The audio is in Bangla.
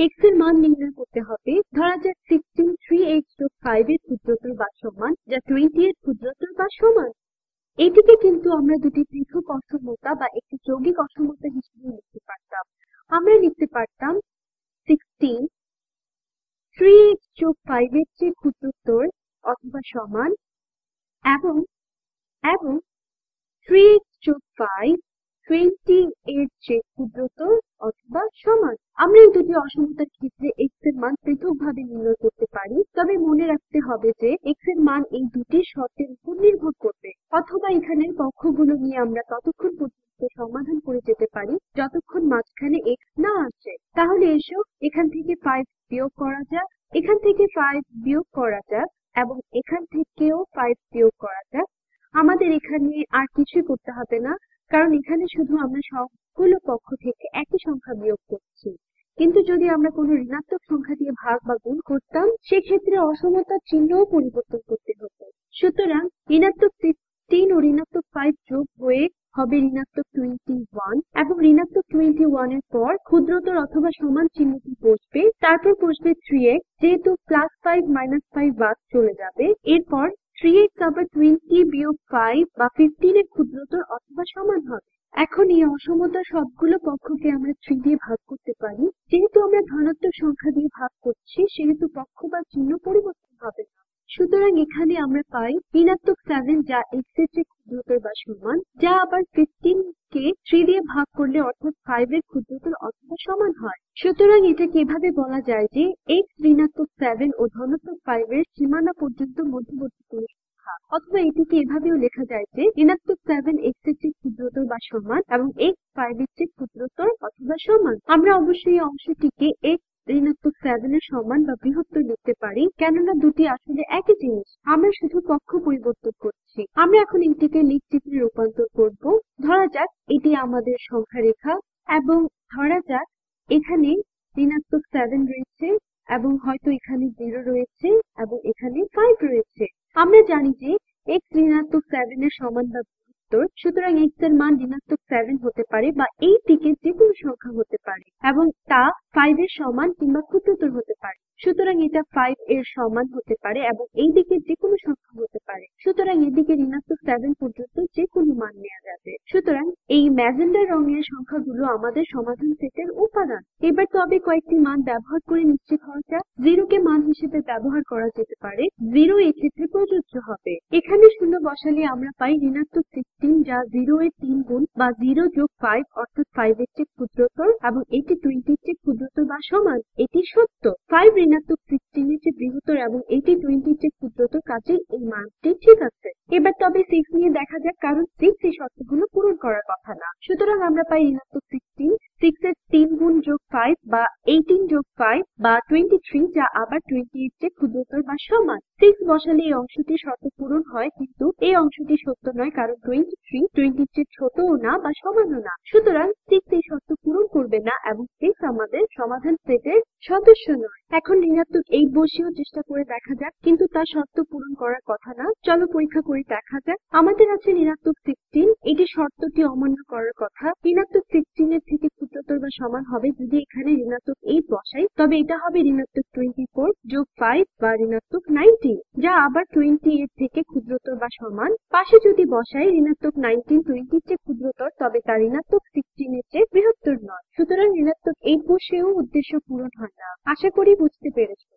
x এর মান নির্ণয় করতে হবে। ধরা যাক 16 3x যোগ 5 এর ক্ষুদ্রতর বা সমান, যা 20 এর ক্ষুদ্রতর বা সমান। এটিকে কিন্তু আমরা দুটি পৃথক অসমতা বা একটি যৌগিক অসমতা হিসেবে লিখতে পারতাম। আমরা লিখতে পারতাম 16 3x যোগ 5 এর চেয়ে ক্ষুদ্রতর অথবা সমান এবং 3x যোগ 5 20 এর চেয়ে ক্ষুদ্রতর অথবা সমান। আমরা এই দুটি অসমতার ক্ষেত্রে x এর মান পৃথকভাবে নির্ণয় করতে পারি, তবে মনে রাখতে হবে যে x এর মান এই দুটি শর্তের উপর নির্ভর করবে। অথবা এখানের পক্ষগুলো নিয়ে আমরা ততক্ষণ পর্যন্ত সমাধান করে যেতে পারি যতক্ষণ মাঝখানে x না আসে। তাহলে এসো এখান থেকে 5 বিয়োগ করা যাক, এখান থেকে 5 বিয়োগ করা যাক এবং এখান থেকেও 5 বিয়োগ করা যাক। আমাদের এখানে আর কিছুই করতে হবে না, কারণ এখানে শুধু আমরা সবগুলো পক্ষ থেকে একই সংখ্যা বিয়োগ করছি। কিন্তু যদি আমরা কোনো ঋণাত্মক সংখ্যা দিয়ে ভাগ বা গুণ করতাম, সেক্ষেত্রে অসমতার চিহ্নও পরিবর্তন করতে হতো। সুতরাং ঋণাত্মক 16 ও ঋণাত্মক 5 যোগ হয়ে হবে ঋণাত্মক 21 এবং ঋণাত্মক 21 এর পর ক্ষুদ্রতর অথবা সমান চিহ্নটি বসবে, তারপর বসবে 3x, যেহেতু +5 -5 বাদ চলে যাবে। এরপর 3x আবার 20 বিয়োগ 5 বা 15 এর ক্ষুদ্রতর অথবা সমান হবে। এখন এই অসমতার সবগুলো পক্ষকে আমরা 3 দিয়ে ভাগ করতে পারি। যেহেতু আমরা ধনাত্মক সংখ্যা দিয়ে ভাগ করছি, সেহেতু পক্ষ বা চিহ্ন পরিবর্তন হবে না। সুতরাং এখানে আমরা পাই ঋণাত্মক 7, যা x এর চেয়ে ক্ষুদ্রতর বা সমান, যা আবার 15 কে 3 দিয়ে ভাগ করলে অর্থাৎ 5 এর ক্ষুদ্রতর অথবা সমান হয়। সুতরাং এটাকে এভাবে বলা যায় যে x ঋণাত্মক 7 ও ধনাত্মক 5 এর সীমানা পর্যন্ত মধ্যবর্তী কোনো সংখ্যা। অথবা এটিকে এভাবেও লেখা যায় যে ঋণাত্মক 7 x এর চেয়ে ক্ষুদ্রতর বা সমান এবং x 5 এর চেয়ে ক্ষুদ্রতর অথবা সমান। আমরা অবশ্যই এই অংশটিকে x ঋণাত্মক 7 এর সমান বা বৃহত্তর লিখতে পারি, কেননা দুটি আসলে একই জিনিস, আমরা শুধু পক্ষ পরিবর্তন করছি। আমরা এখন এটিকে লিখ চিত্রে রূপান্তর করব। ধরা যাক এটি আমাদের সংখ্যা রেখা এবং ধরা যাক এখানে ঋণাত্মক 7 রয়েছে এবং হয়তো এখানে 0 রয়েছে এবং এখানে 5 রয়েছে। আমরা জানি যে x ঋণাত্মক 7 এর সমান বা বৃহত্তর, সুতরাং x এর মান ঋণাত্মক 7 হতে পারে বা এই দিকে যে কোনো সংখ্যা হতে পারে এবং তা 5 এর সমান কিংবা ক্ষুদ্রতর হতে পারে। সুতরাং এটা 5 এর সমান হতে পারে এবং এই দিকে যে কোনো সংখ্যা হতে পারে। সুতরাং এদিকে ঋণাত্মক 7 পর্যন্ত যে কোনো মান নেওয়া যাবে। সুতরাং এই ম্যাজেন্ডা রঙের সংখ্যাগুলো আমাদের সমাধান সেটের উপাদান। এবার তবে কয়েকটি মান ব্যবহার করে নিশ্চিত হওয়া যাক। 0 কে মান হিসেবে ব্যবহার করা যেতে পারে, 0 এক্ষেত্রে প্রযোজ্য হবে। এখানে 0 বসালে আমরা পাই ঋণাত্মক 16, যা 0 এর 3 গুণ বা 0 যোগ 5 অর্থাৎ 5 এর চেয়ে ক্ষুদ্রতর এবং এটি 20 এর চেয়ে ক্ষুদ্রতর বা সমান। এটি সত্য। 5 ঋণাত্মক 16 এর চেয়ে বৃহত্তর এবং এটি 20 এর চেয়ে ক্ষুদ্রতর, কাজেই এই মানটি ঠিক আছে। এবার তবে 6 নিয়ে দেখা যাক, কারণ 6 এই শর্তগুলো পূরণ করার কথা না। সুতরাং আমরা পাই ঋণাত্মক 16, 6 এর 3 গুণ যোগ 5 বা 18 যোগ 5 বা 23, যা আবার 20 এর চেয়ে ক্ষুদ্রতর বা সমান। 6 বসালে এই অংশটি শর্ত পূরণ হয়, কিন্তু এই অংশটি সত্য নয়, কারণ 23 20 এর চেয়ে ছোটও না বা সমানও না। সুতরাং 6 এই শর্ত পূরণ করবে না এবং 6 আমাদের সমাধান সেটের সদস্য নয়। এখন ঋণাত্মক 8 বসিয়েও চেষ্টা করে দেখা যাক, কিন্তু তা শর্ত পূরণ করার কথা না। চলো পরীক্ষা করে দেখা যাক। আমাদের আছে ঋণাত্মক 16, এটি শর্তটি অমান্য করার কথা। ঋণাত্মক 16 এর থেকে ক্ষুদ্রতর বা সমান হবে যদি এখানে ঋণাত্মক 8 বসাই, তবে এটা হবে ঋণাত্মক 24 যোগ 5 বা ঋণাত্মক 19, যা আবার 20 এর থেকে ক্ষুদ্রতর বা সমান। পাশে যদি বসাই ঋণাত্মক 19 20 এর চেয়ে ক্ষুদ্রতর, তবে তা ঋণাত্মক 16 এর চেয়ে বৃহত্তর নয়। সুতরাং ঋণাত্মক 8 বসেও উদ্দেশ্য পূরণ হয় না। আশা করি বুঝতে পেরেছো।